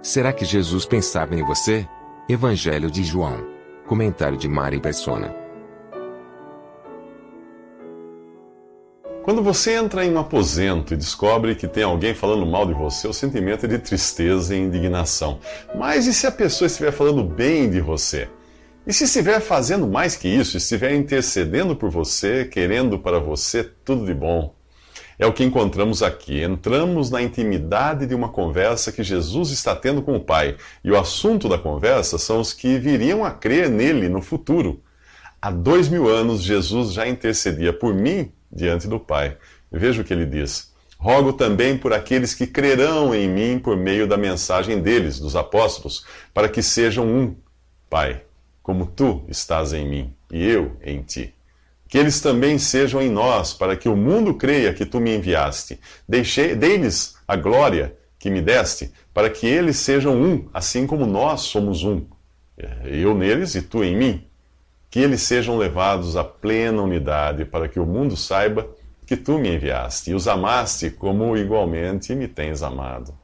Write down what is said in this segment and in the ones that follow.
Será que Jesus pensava em você? Evangelho de João. Comentário de Mari Persona. Quando você entra em um aposento e descobre que tem alguém falando mal de você, o sentimento é de tristeza e indignação. Mas e se a pessoa estiver falando bem de você? E se estiver fazendo mais que isso, estiver intercedendo por você, querendo para você tudo de bom? É o que encontramos aqui. Entramos na intimidade de uma conversa que Jesus está tendo com o Pai. E o assunto da conversa são os que viriam a crer nele no futuro. Há 2000 anos, Jesus já intercedia por mim diante do Pai. Veja o que ele diz. Rogo também por aqueles que crerão em mim por meio da mensagem deles, dos apóstolos, para que sejam um, Pai, como tu estás em mim e eu em ti. Que eles também sejam em nós, para que o mundo creia que tu me enviaste. Dei-lhes a glória que me deste, para que eles sejam um, assim como nós somos um. Eu neles e tu em mim. Que eles sejam levados à plena unidade, para que o mundo saiba que tu me enviaste, e os amaste como igualmente me tens amado.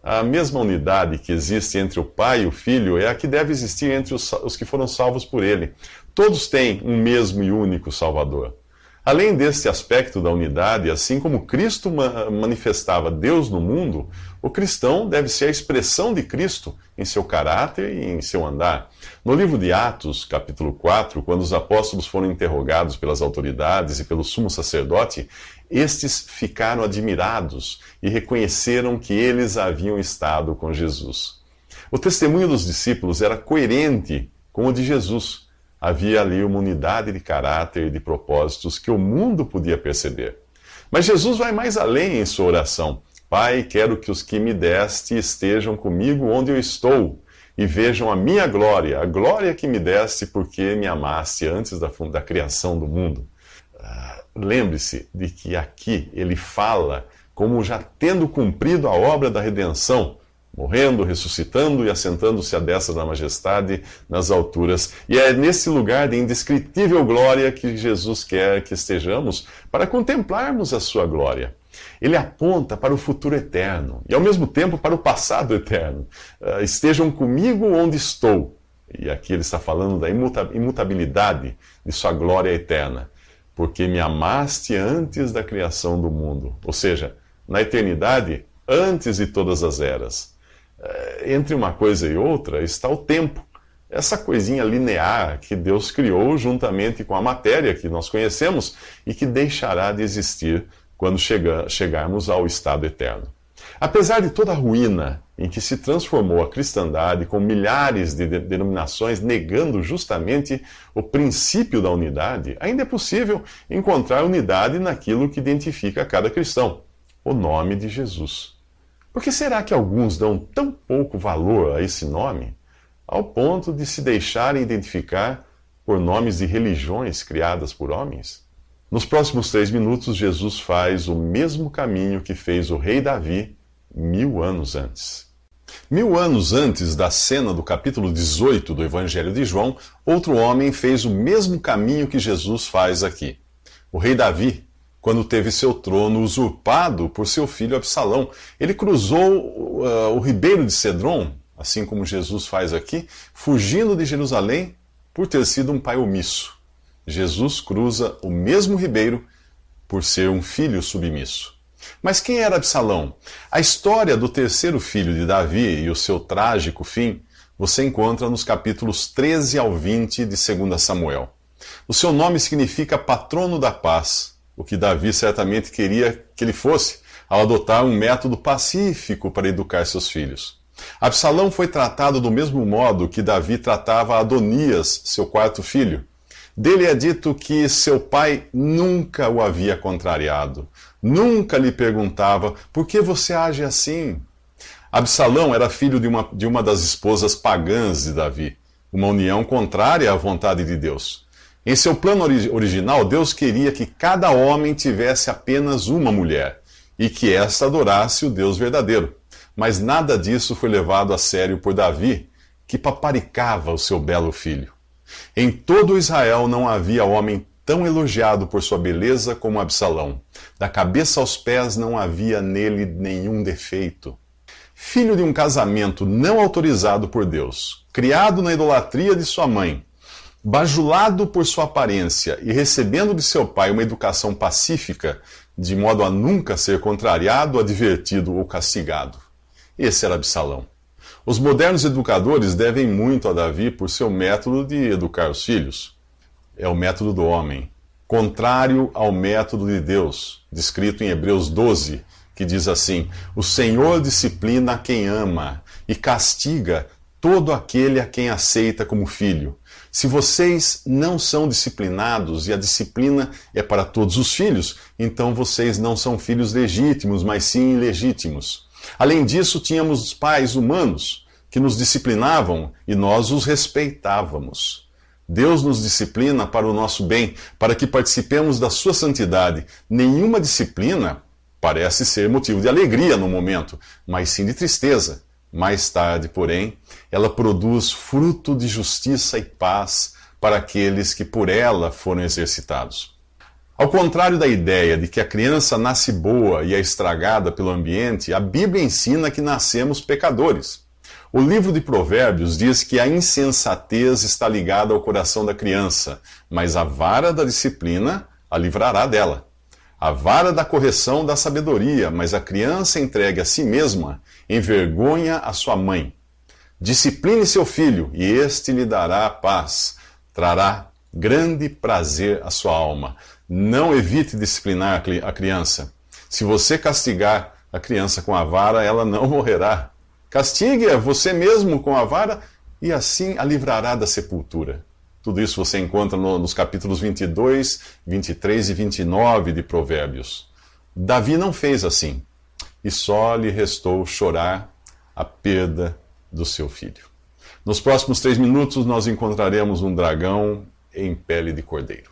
A mesma unidade que existe entre o Pai e o Filho é a que deve existir entre os que foram salvos por Ele. Todos têm um mesmo e único Salvador. Além deste aspecto da unidade, assim como Cristo manifestava Deus no mundo, o cristão deve ser a expressão de Cristo em seu caráter e em seu andar. No livro de Atos, capítulo 4, quando os apóstolos foram interrogados pelas autoridades e pelo sumo sacerdote, estes ficaram admirados e reconheceram que eles haviam estado com Jesus. O testemunho dos discípulos era coerente com o de Jesus. Havia ali uma unidade de caráter e de propósitos que o mundo podia perceber. Mas Jesus vai mais além em sua oração. Pai, quero que os que me deste estejam comigo onde eu estou e vejam a minha glória, a glória que me deste porque me amaste antes da criação do mundo. Lembre-se de que aqui ele fala como já tendo cumprido a obra da redenção, morrendo, ressuscitando e assentando-se à destra da majestade nas alturas. E é nesse lugar de indescritível glória que Jesus quer que estejamos para contemplarmos a sua glória. Ele aponta para o futuro eterno e, ao mesmo tempo, para o passado eterno. Estejam comigo onde estou. E aqui ele está falando da imutabilidade de sua glória eterna. Porque me amaste antes da criação do mundo. Ou seja, na eternidade, antes de todas as eras. Entre uma coisa e outra está o tempo. Essa coisinha linear que Deus criou juntamente com a matéria que nós conhecemos e que deixará de existir quando chegarmos ao estado eterno. Apesar de toda a ruína em que se transformou a cristandade, com milhares de denominações negando justamente o princípio da unidade, ainda é possível encontrar unidade naquilo que identifica cada cristão, o nome de Jesus. Por que será que alguns dão tão pouco valor a esse nome, ao ponto de se deixarem identificar por nomes de religiões criadas por homens? Nos próximos 3 minutos, Jesus faz o mesmo caminho que fez o rei Davi 1000 anos antes. 1000 anos antes da cena do capítulo 18 do Evangelho de João, outro homem fez o mesmo caminho que Jesus faz aqui. O rei Davi, quando teve seu trono usurpado por seu filho Absalão, ele cruzou o ribeiro de Cedron, assim como Jesus faz aqui, fugindo de Jerusalém por ter sido um pai omisso. Jesus cruza o mesmo ribeiro por ser um filho submisso. Mas quem era Absalão? A história do terceiro filho de Davi e o seu trágico fim você encontra nos capítulos 13 ao 20 de 2 Samuel. O seu nome significa patrono da paz, o que Davi certamente queria que ele fosse, ao adotar um método pacífico para educar seus filhos. Absalão foi tratado do mesmo modo que Davi tratava Adonias, seu quarto filho. Dele é dito que seu pai nunca o havia contrariado, nunca lhe perguntava, por que você age assim? Absalão era filho de uma das esposas pagãs de Davi, uma união contrária à vontade de Deus. Em seu plano original, Deus queria que cada homem tivesse apenas uma mulher, e que esta adorasse o Deus verdadeiro. Mas nada disso foi levado a sério por Davi, que paparicava o seu belo filho. Em todo Israel não havia homem tão elogiado por sua beleza como Absalão. Da cabeça aos pés não havia nele nenhum defeito. filho de um casamento não autorizado por Deus, criado na idolatria de sua mãe, bajulado por sua aparência e recebendo de seu pai uma educação pacífica, de modo a nunca ser contrariado, advertido ou castigado. Esse era Absalão. Os modernos educadores devem muito a Davi por seu método de educar os filhos. É o método do homem, contrário ao método de Deus, descrito em Hebreus 12, que diz assim: o Senhor disciplina a quem ama e castiga todo aquele a quem aceita como filho. Se vocês não são disciplinados e a disciplina é para todos os filhos, então vocês não são filhos legítimos, mas sim ilegítimos. Além disso, tínhamos pais humanos que nos disciplinavam e nós os respeitávamos. Deus nos disciplina para o nosso bem, para que participemos da sua santidade. Nenhuma disciplina parece ser motivo de alegria no momento, mas sim de tristeza. Mais tarde, porém, ela produz fruto de justiça e paz para aqueles que por ela foram exercitados. Ao contrário da ideia de que a criança nasce boa e é estragada pelo ambiente, a Bíblia ensina que nascemos pecadores. O livro de Provérbios diz que a insensatez está ligada ao coração da criança, mas a vara da disciplina a livrará dela. A vara da correção dá sabedoria, mas a criança entregue a si mesma envergonha a sua mãe. Discipline seu filho, e este lhe dará a paz, trará grande prazer à sua alma. Não evite disciplinar a criança. Se você castigar a criança com a vara, ela não morrerá. Castigue-a você mesmo com a vara e assim a livrará da sepultura. Tudo isso você encontra nos capítulos 22, 23 e 29 de Provérbios. Davi não fez assim, e só lhe restou chorar a perda do seu filho. Nos próximos 3 minutos nós encontraremos um dragão em pele de cordeiro.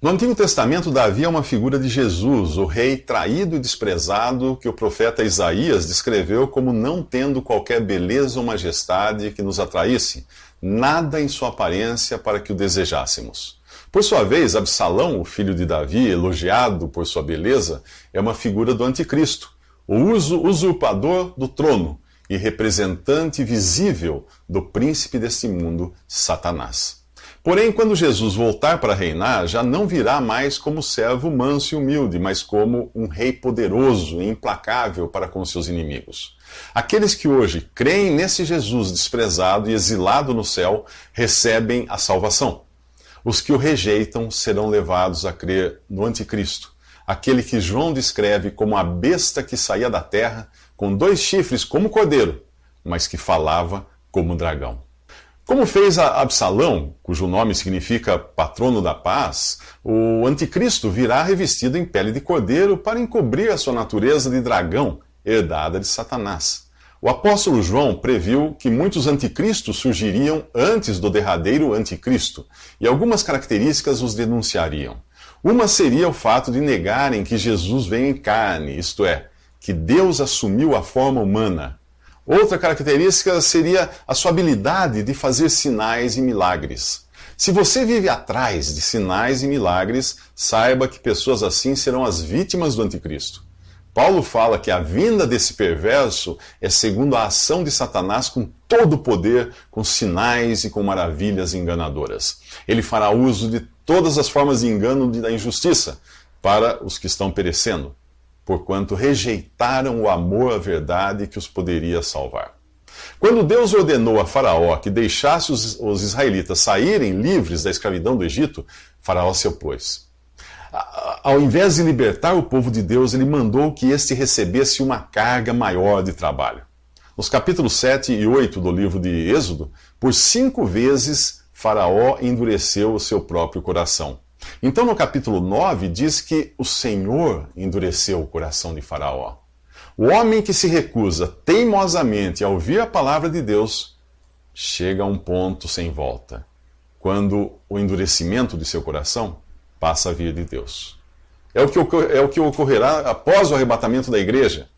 No Antigo Testamento, Davi é uma figura de Jesus, o rei traído e desprezado que o profeta Isaías descreveu como não tendo qualquer beleza ou majestade que nos atraísse, nada em sua aparência para que o desejássemos. Por sua vez, Absalão, o filho de Davi, elogiado por sua beleza, é uma figura do anticristo, o usurpador do trono e representante visível do príncipe deste mundo, Satanás. Porém, quando Jesus voltar para reinar, já não virá mais como servo manso e humilde, mas como um rei poderoso e implacável para com seus inimigos. Aqueles que hoje creem nesse Jesus desprezado e exilado no céu, recebem a salvação. Os que o rejeitam serão levados a crer no anticristo, aquele que João descreve como a besta que saía da terra, com 2 chifres como cordeiro, mas que falava como dragão. Como fez Absalão, cujo nome significa patrono da paz, o anticristo virá revestido em pele de cordeiro para encobrir a sua natureza de dragão, herdada de Satanás. O apóstolo João previu que muitos anticristos surgiriam antes do derradeiro anticristo, e algumas características os denunciariam. Uma seria o fato de negarem que Jesus veio em carne, isto é, que Deus assumiu a forma humana. Outra característica seria a sua habilidade de fazer sinais e milagres. Se você vive atrás de sinais e milagres, saiba que pessoas assim serão as vítimas do anticristo. Paulo fala que a vinda desse perverso é segundo a ação de Satanás com todo o poder, com sinais e com maravilhas enganadoras. Ele fará uso de todas as formas de engano e da injustiça para os que estão perecendo, porquanto rejeitaram o amor à verdade que os poderia salvar. Quando Deus ordenou a Faraó que deixasse os israelitas saírem livres da escravidão do Egito, Faraó se opôs. Ao invés de libertar o povo de Deus, ele mandou que este recebesse uma carga maior de trabalho. Nos capítulos 7 e 8 do livro de Êxodo, por 5 vezes Faraó endureceu o seu próprio coração. Então, no capítulo 9, diz que o Senhor endureceu o coração de Faraó. O homem que se recusa teimosamente a ouvir a palavra de Deus chega a um ponto sem volta, quando o endurecimento de seu coração passa a vir de Deus. É o que ocorrerá após o arrebatamento da igreja.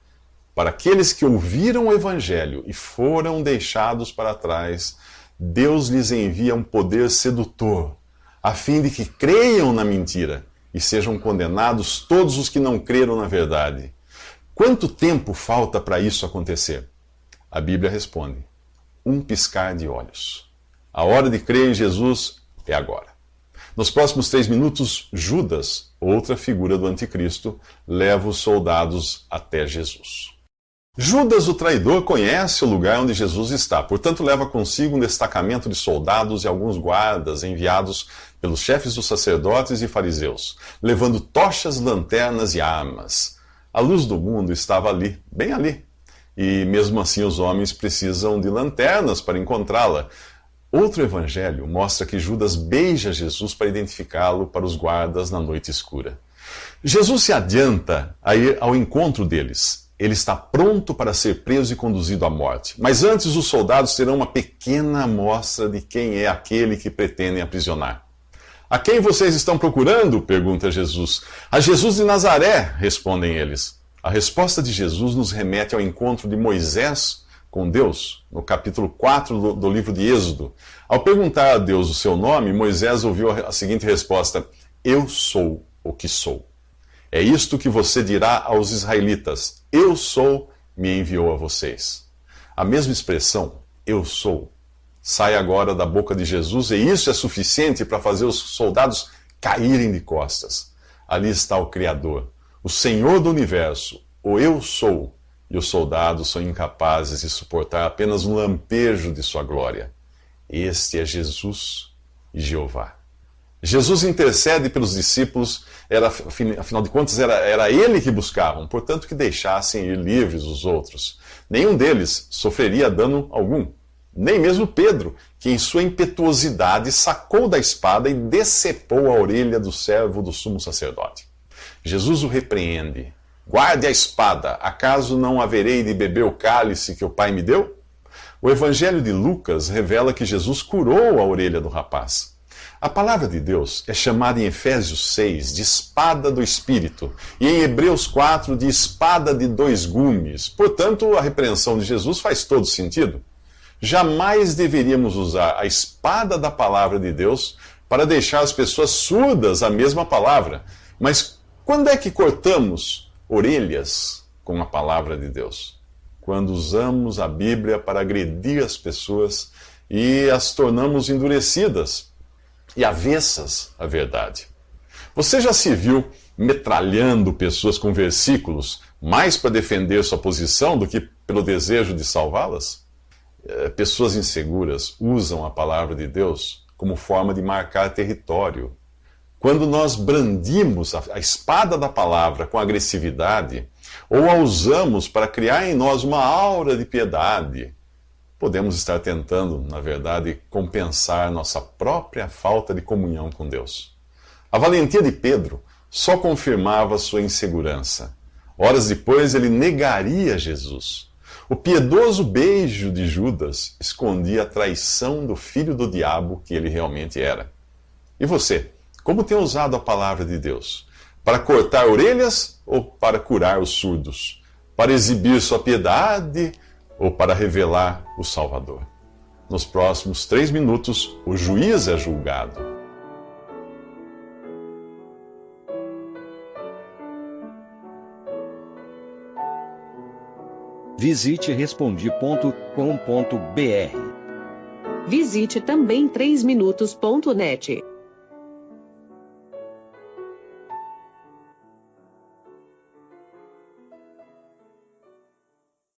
Para aqueles que ouviram o Evangelho e foram deixados para trás, Deus lhes envia um poder sedutor, a fim de que creiam na mentira e sejam condenados todos os que não creram na verdade. Quanto tempo falta para isso acontecer? A Bíblia responde: um piscar de olhos. A hora de crer em Jesus é agora. Nos próximos 3 minutos, Judas, outra figura do anticristo, leva os soldados até Jesus. Judas, o traidor, conhece o lugar onde Jesus está, portanto leva consigo um destacamento de soldados e alguns guardas enviados pelos chefes dos sacerdotes e fariseus, levando tochas, lanternas e armas. A luz do mundo estava ali, bem ali, e mesmo assim os homens precisam de lanternas para encontrá-la. Outro evangelho mostra que Judas beija Jesus para identificá-lo para os guardas na noite escura. Jesus se adianta a ir ao encontro deles. Ele está pronto para ser preso e conduzido à morte. Mas antes, os soldados terão uma pequena amostra de quem é aquele que pretendem aprisionar. A quem vocês estão procurando? Pergunta Jesus. A Jesus de Nazaré, respondem eles. A resposta de Jesus nos remete ao encontro de Moisés com Deus, no capítulo 4 do livro de Êxodo. Ao perguntar a Deus o seu nome, Moisés ouviu a seguinte resposta: eu sou o que sou. É isto que você dirá aos israelitas: eu sou, me enviou a vocês. A mesma expressão, eu sou, sai agora da boca de Jesus, e isso é suficiente para fazer os soldados caírem de costas. Ali está o Criador, o Senhor do universo, o eu sou, e os soldados são incapazes de suportar apenas um lampejo de sua glória. Este é Jesus e Jeová. Jesus intercede pelos discípulos, afinal de contas era ele que buscavam, portanto que deixassem ir livres os outros. Nenhum deles sofreria dano algum, nem mesmo Pedro, que em sua impetuosidade sacou da espada e decepou a orelha do servo do sumo sacerdote. Jesus o repreende. Guarde a espada, acaso não haverei de beber o cálice que o Pai me deu? O Evangelho de Lucas revela que Jesus curou a orelha do rapaz. A palavra de Deus é chamada em Efésios 6 de espada do Espírito e em Hebreus 4 de espada de 2 gumes. Portanto, a repreensão de Jesus faz todo sentido. Jamais deveríamos usar a espada da palavra de Deus para deixar as pessoas surdas à mesma palavra. Mas quando é que cortamos orelhas com a palavra de Deus? Quando usamos a Bíblia para agredir as pessoas e as tornamos endurecidas e avessas à verdade. Você já se viu metralhando pessoas com versículos mais para defender sua posição do que pelo desejo de salvá-las? Pessoas inseguras usam a palavra de Deus como forma de marcar território. Quando nós brandimos a espada da palavra com agressividade, ou a usamos para criar em nós uma aura de piedade, podemos estar tentando, na verdade, compensar nossa própria falta de comunhão com Deus. A valentia de Pedro só confirmava sua insegurança. Horas depois, ele negaria Jesus. O piedoso beijo de Judas escondia a traição do filho do diabo que ele realmente era. E você? Como tem usado a palavra de Deus? Para cortar orelhas ou para curar os surdos? Para exibir sua piedade ou para revelar o Salvador? Nos próximos 3 minutos, o juiz é julgado. Visite Respondi.com.br. Visite também 3minutos.net.